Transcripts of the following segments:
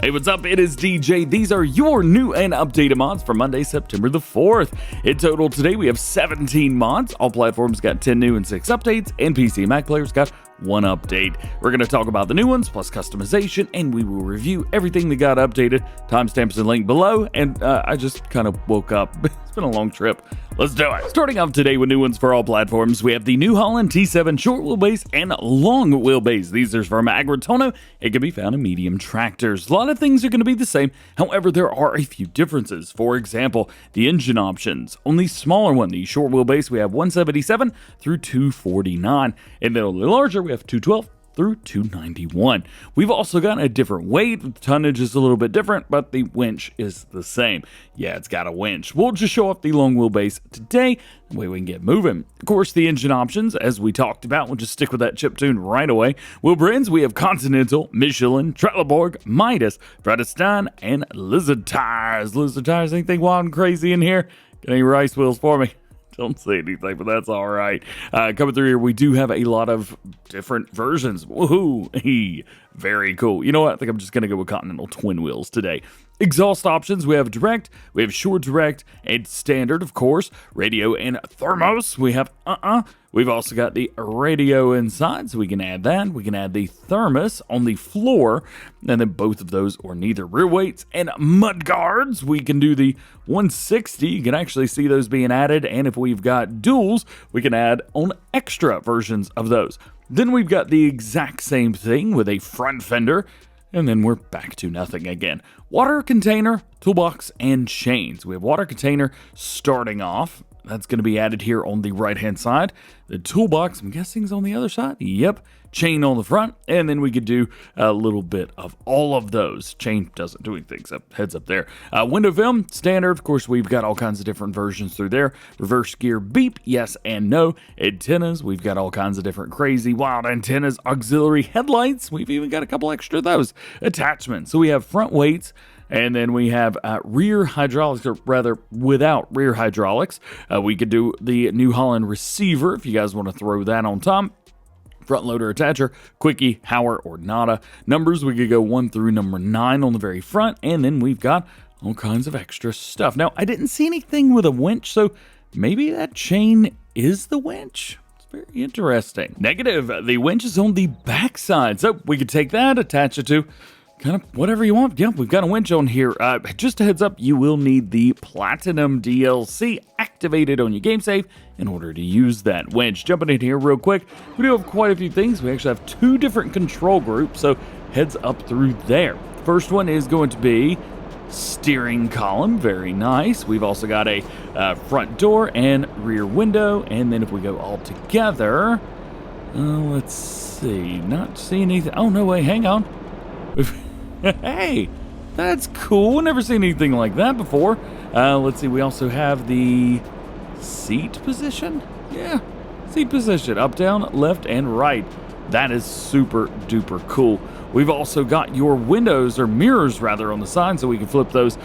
Hey, what's up? It is DJ. These are your new and updated mods for Monday, September the 4th. In total, today we have 17 mods. All platforms got 10 new and 6 updates, and PC and Mac players got 1 update. We're going to talk about the new ones, plus customization, and we will review everything that got updated. Timestamps and link below, and I just kind of woke up. It's been a long trip. Let's do it. Starting off today with new ones for all platforms, we have the new Holland T7 short wheelbase and long wheelbase. These are from Agritono. It can be found in medium tractors. A lot of things are going to be the same. However, there are a few differences. For example, the engine options. On the smaller one, the short wheelbase, we have 177 through 249. And then on the larger, we have 212 through 291. We've also got a different weight. The tonnage is a little bit different, but the winch is the same. Yeah, it's got a winch. We'll just show off the long wheelbase today. That way we can get moving. Of course, the engine options, as we talked about, we'll just stick with that chiptune right away. Wheel brands, we have Continental, Michelin, Trelleborg, Midas, Vredestein, and Lizard Tires. Lizard Tires, anything wild and crazy in here? Got any rice wheels for me? Don't say anything, but that's all right. Coming through here, we do have a lot of different versions. Woohoo! Very cool. You know what? I think I'm just going to go with Continental twin wheels today. Exhaust options, we have direct, we have short direct, and standard, of course. Radio and thermos, we have We've also got the radio inside, so we can add that. We can add the thermos on the floor, and then both of those or neither. Rear weights and mud guards, we can do the 160. You can actually see those being added, and if we've got duals, we can add on extra versions of those. Then we've got the exact same thing with a front fender, and then we're back to nothing again. Water container, toolbox, and chains. We have water container starting off. That's going to be added here on the right-hand side. The toolbox, I'm guessing, is on the other side. Yep. Chain on the front, and then we could do a little bit of all of those. Chain doesn't do anything, so heads up there. Window film, standard. Of course, we've got all kinds of different versions through there. Reverse gear beep, yes and no. Antennas, we've got all kinds of different crazy, wild antennas. Auxiliary headlights, we've even got a couple extra of those. Attachments, so we have front weights, and then we have rear hydraulics, or rather without rear hydraulics. We could do the New Holland receiver if you guys want to throw that on top. Front loader attacher, Quicke, Hauer, or Nada. Numbers, we could go 1 through number 9 on the very front, and then we've got all kinds of extra stuff. Now, I didn't see anything with a winch, so maybe that chain is the winch. It's very interesting. Negative, the winch is on the back side, so we could take that, attach it to kind of whatever you want. Yeah, we've got a winch on here. Just a heads up, you will need the Platinum DLC activated on your game save in order to use that winch. Jumping in here real quick, we do have quite a few things. We actually have 2 different control groups, so heads up through there. First one is going to be steering column. Very nice. We've also got a front door and rear window, and then if we go all together, let's see, not seeing anything. Oh, no way, hang on. Hey, that's cool. Never seen anything like that before. Let's see. We also have the seat position. Yeah, seat position. Up, down, left, and right. That is super duper cool. We've also got your windows, or mirrors rather, on the side, so we can flip those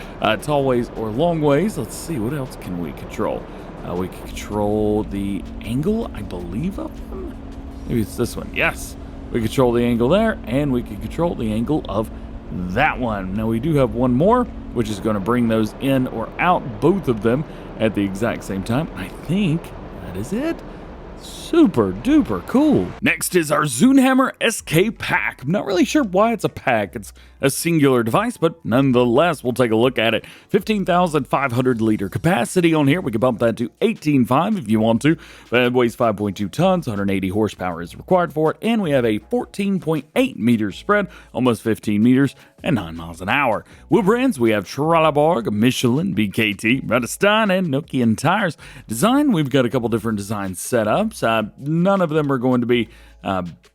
tall ways or long ways. Let's see. What else can we control? We can control the angle, I believe, of them. Maybe it's this one. Yes. We control the angle there, and we can control the angle of that one. Now, we do have one more, which is going to bring those in or out, both of them, at the exact same time. I think that is it. Super duper cool. Next is our Zunhammer SK Pack. I'm not really sure why it's a pack. It's a singular device, but nonetheless, we'll take a look at it. 15,500 liter capacity on here. We can bump that to 18.5 if you want to. But it weighs 5.2 tons, 180 horsepower is required for it. And we have a 14.8 meters spread, almost 15 meters, and 9 miles an hour. Wheel brands, we have Trelleborg, Michelin, BKT, Vredestein, and Nokian tires. Design, we've got a couple different design setups. None of them are going to be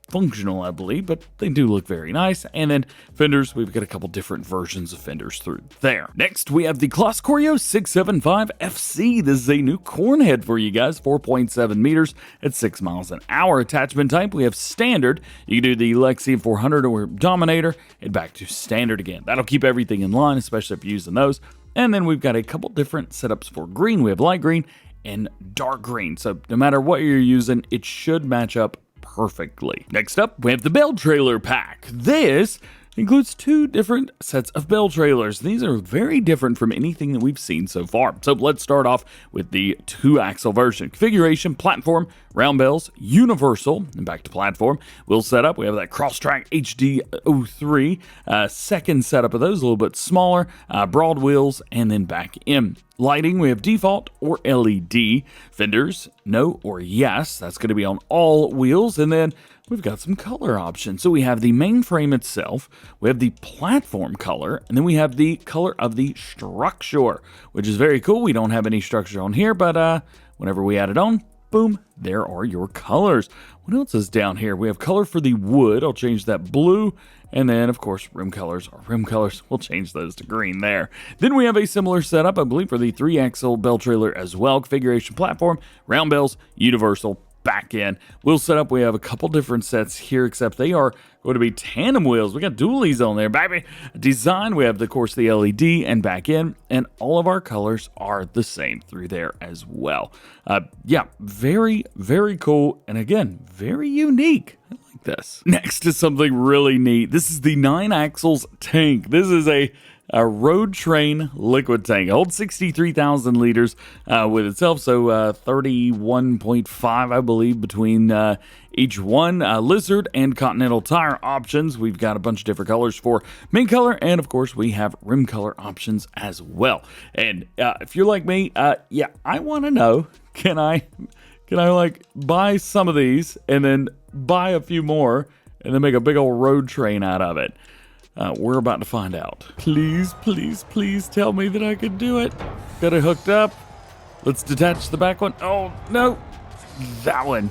functional, I believe, but they do look very nice. And then fenders, we've got a couple different versions of fenders through there. Next, we have the Claas Corio 675 FC. This is a new corn head for you guys, 4.7 meters at 6 miles an hour. Attachment type, we have standard. You can do the Lexi 400 or Dominator and back to standard again. That'll keep everything in line, especially if you're using those. And then we've got a couple different setups for green. We have light green and dark green. So no matter what you're using, it should match up perfectly. Next up, we have the Bale trailer pack. This includes 2 different sets of bale trailers. These are very different from anything that we've seen so far. So let's start off with the 2-axle version. Configuration, platform, round bales, universal, and back to platform. Wheel setup, we have that Crosstrack HD03. Second setup of those, a little bit smaller, broad wheels, and then back in. Lighting, we have default or LED. Fenders, no or yes. That's going to be on all wheels. And then we've got some color options. So we have the main frame itself, we have the platform color, and then we have the color of the structure, which is very cool. We don't have any structure on here, but whenever we add it on, boom, there are your colors. What else is down here? We have color for the wood. I'll change that blue. And then, of course, rim colors are rim colors. We'll change those to green there. Then we have a similar setup, I believe, for the 3-axle bale trailer as well. Configuration, platform, round bales, universal, back in. Wheel setup, we have a couple different sets here, except they are going to be tandem wheels. We got dualies on there, baby. Design, we have, of course, the LED and back in, and all of our colors are the same through there as well. Yeah, very, very cool, and again, very unique. I like this. Next is something really neat. This is the 9-axles tank. This is a road train liquid tank. It holds 63,000 liters with itself, so 31.5, I believe, between each one. Lizard and Continental tire options. We've got a bunch of different colors for main color, and of course, we have rim color options as well. And if you're like me, yeah, I want to know, can I like buy some of these and then buy a few more and then make a big old road train out of it? We're about to find out. Please, please, please tell me that I can do it. Got it hooked up. Let's detach the back one. Oh, no. That one.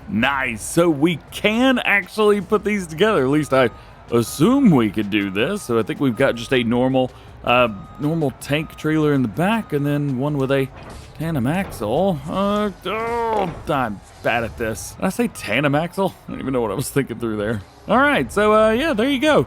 Nice. So we can actually put these together. At least I assume we could do this. So I think we've got just a normal tank trailer in the back and then one with a tandem axle. Oh, I'm bad at this. Did I say tandem axle? I don't even know what I was thinking through there. All right, so yeah, there you go.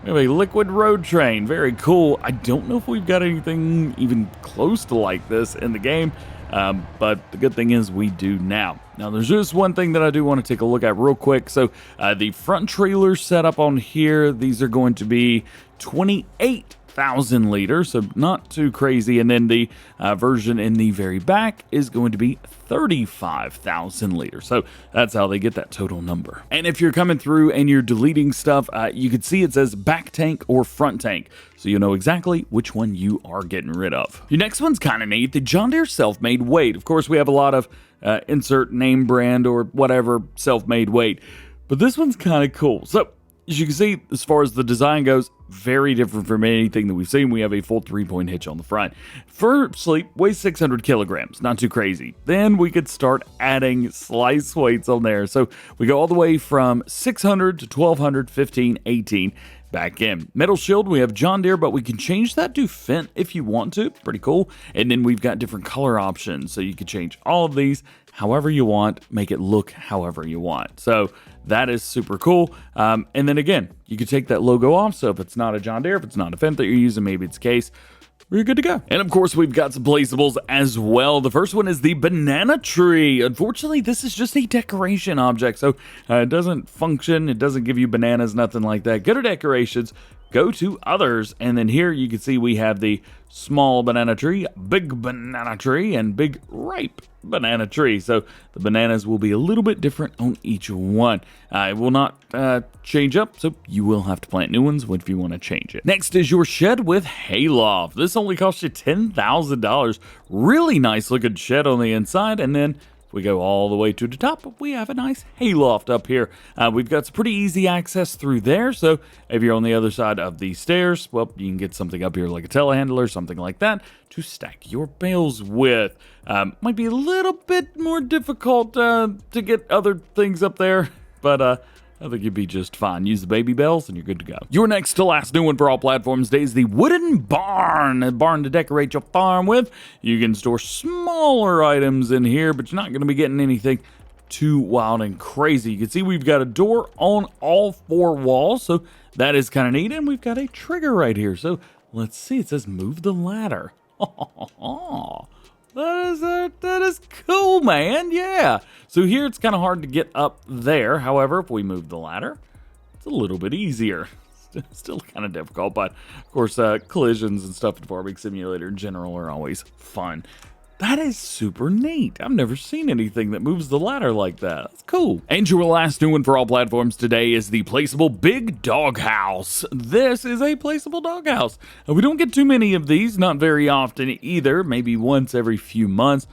We have a liquid road train. Very cool. I don't know if we've got anything even close to like this in the game, but the good thing is we do now. Now, there's just one thing that I do want to take a look at real quick. So the front trailer setup on here, these are going to be 28,000 liters, so not too crazy. And then the version in the very back is going to be 35,000 liters. So that's how they get that total number. And if you're coming through and you're deleting stuff, you can see it says back tank or front tank. So you'll know exactly which one you are getting rid of. Your next one's kind of neat, the John Deere Selfmade weight. Of course, we have a lot of insert name brand or whatever Selfmade weight, but this one's kind of cool. So as you can see, as far as the design goes, very different from anything that we've seen. We have a full 3-point hitch on the front. Firstly, weighs 600 kilograms, not too crazy. Then we could start adding slice weights on there. So we go all the way from 600 to 1200, 15, 18, back in. Metal shield, we have John Deere, but we can change that to Fendt if you want to. Pretty cool. And then we've got different color options. So you can change all of these however you want, make it look however you want. So that is super cool. And then again, you can take that logo off. So if it's not a John Deere, if it's not a Fendt that you're using, maybe it's Case, we're good to go. And of course, we've got some placeables as well. The first one is the banana tree. Unfortunately, this is just a decoration object, so it doesn't function. It doesn't give you bananas, nothing like that. Go to decorations, go to others, and then here you can see we have the small banana tree, big banana tree, and big ripe banana tree. So the bananas will be a little bit different on each one. It will not change up, so you will have to plant new ones if you want to change it. Next is your shed with Hayloft. This only costs you $10,000. Really nice looking shed on the inside, and then if we go all the way to the top, we have a nice hayloft up here. We've got some pretty easy access through there, so if you're on the other side of the stairs, well, you can get something up here like a telehandler, something like that, to stack your bales with. Might be a little bit more difficult to get other things up there, but I think you'd be just fine. Use the baby bells and you're good to go. Your next to last new one for all platforms today is the wooden barn. A barn to decorate your farm with. You can store smaller items in here, but you're not going to be getting anything too wild and crazy. You can see we've got a door on all 4 walls, so that is kind of neat. And we've got a trigger right here. So let's see. It says move the ladder. That is cool, man. Yeah. So here it's kind of hard to get up there. However, if we move the ladder, a little bit easier. Still kind of difficult, but of course, collisions and stuff in Farming Simulator in general are always fun. That is super neat. I've never seen anything that moves the ladder like that. That's cool. And your last new one for all platforms today is the Placeable Big DogHouse. This is a placeable doghouse. We don't get too many of these, not very often either, maybe once every few months.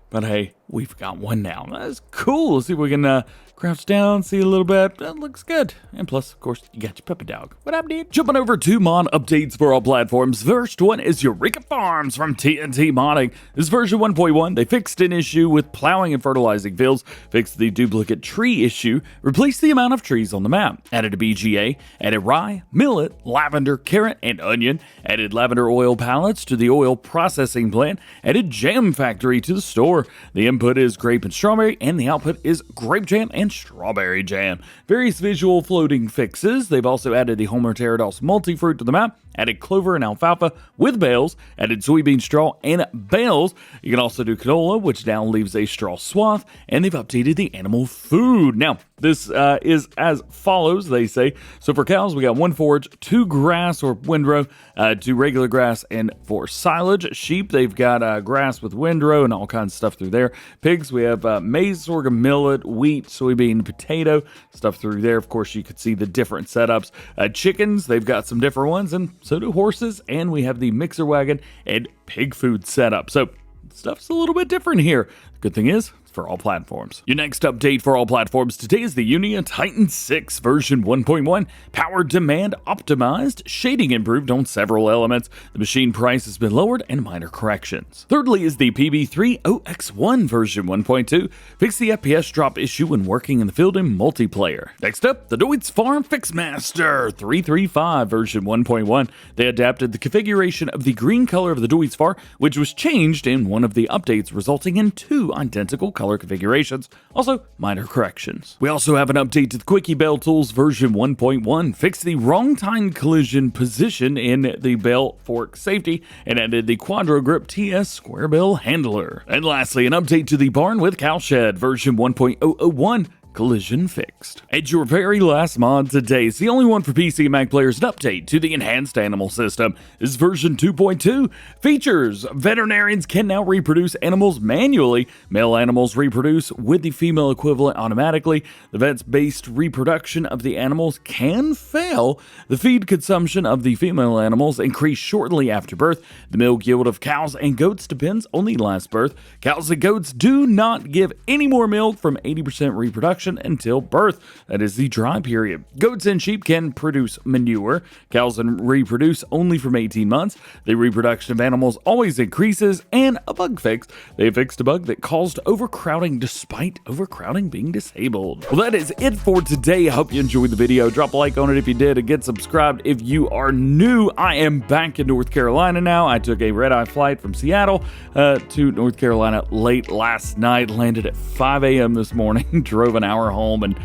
But hey, we've got one now. That's cool. Let's see if we can crouch down, see a little bit. That looks good. And plus, of course, you got your puppy dog. What up, dude? Jumping over to mod updates for all platforms. First one is Eureka Farms from TNT Modding. This is version 1.1. They fixed an issue with plowing and fertilizing fields, fixed the duplicate tree issue, replaced the amount of trees on the map, added a BGA, added rye, millet, lavender, carrot, and onion, added lavender oil pallets to the oil processing plant, added jam factory to the store. The input is grape and strawberry, and the output is grape jam and strawberry jam. Various visual floating fixes. They've also added the Homer Pterodos multi-fruit to the map, added clover and alfalfa with bales, added soybean straw and bales. You can also do canola, which now leaves a straw swath, and they've updated the animal food. Now, this is as follows, they say. So for cows, we got 1 forage, 2 grass or windrow, 2 regular grass, and 4 silage. Sheep, they've got grass with windrow and all kinds of stuff through there. Pigs, we have maize, sorghum, millet, wheat, soybean, potato, stuff through there. Of course, you could see the different setups. Chickens, they've got some different ones, and so do horses. And we have the mixer wagon and pig food setup. So stuff's a little bit different here. Good thing is, for all platforms. Your next update for all platforms today is the Unia Tytan 6 version 1.1. Power demand optimized, shading improved on several elements. The machine price has been lowered and minor corrections. Thirdly is the PB3OX1 version 1.2. Fix the FPS drop issue when working in the field in multiplayer. Next up, the Deutz-Fahr Fixmaster 335 version 1.1. They adapted the configuration of the green color of the Deutz-Fahr, which was changed in one of the updates, resulting in 2 identical color configurations, also minor corrections. We also have an update to the Quicke Bale Tools version 1.1, fixed the wrong time collision position in the Bale fork safety, and added the Quadro Grip TS square bill handler. And lastly, an update to the Barn with Cowshed version 1.001, collision fixed. And your very last mod today is the only one for PC and Mac players, an update to the enhanced animal system. This is version 2.2. Features: veterinarians can now reproduce animals manually. Male animals reproduce with the female equivalent automatically. The vet's based reproduction of the animals can fail. The feed consumption of the female animals increase shortly after birth. The milk yield of cows and goats depends on the last birth. Cows and goats do not give any more milk from 80% reproduction until birth. That is the dry period. Goats and sheep can produce manure. Cows can reproduce only from 18 months. The reproduction of animals always increases. And a bug fix. They fixed a bug that caused overcrowding despite overcrowding being disabled. Well, that is it for today. I hope you enjoyed the video. Drop a like on it if you did, and get subscribed if you are new. I am back in North Carolina now. I took a red-eye flight from Seattle to North Carolina late last night. Landed at 5 a.m. this morning. Drove an hour home and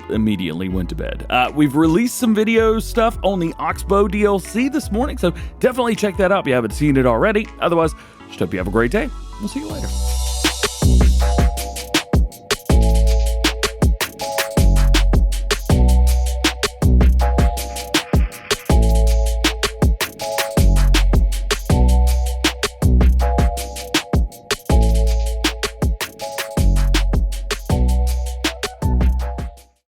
immediately went to bed. We've released some video stuff on the Oxbow DLC this morning, so definitely check that out if you haven't seen it already. Otherwise, just hope you have a great day. We'll see you later.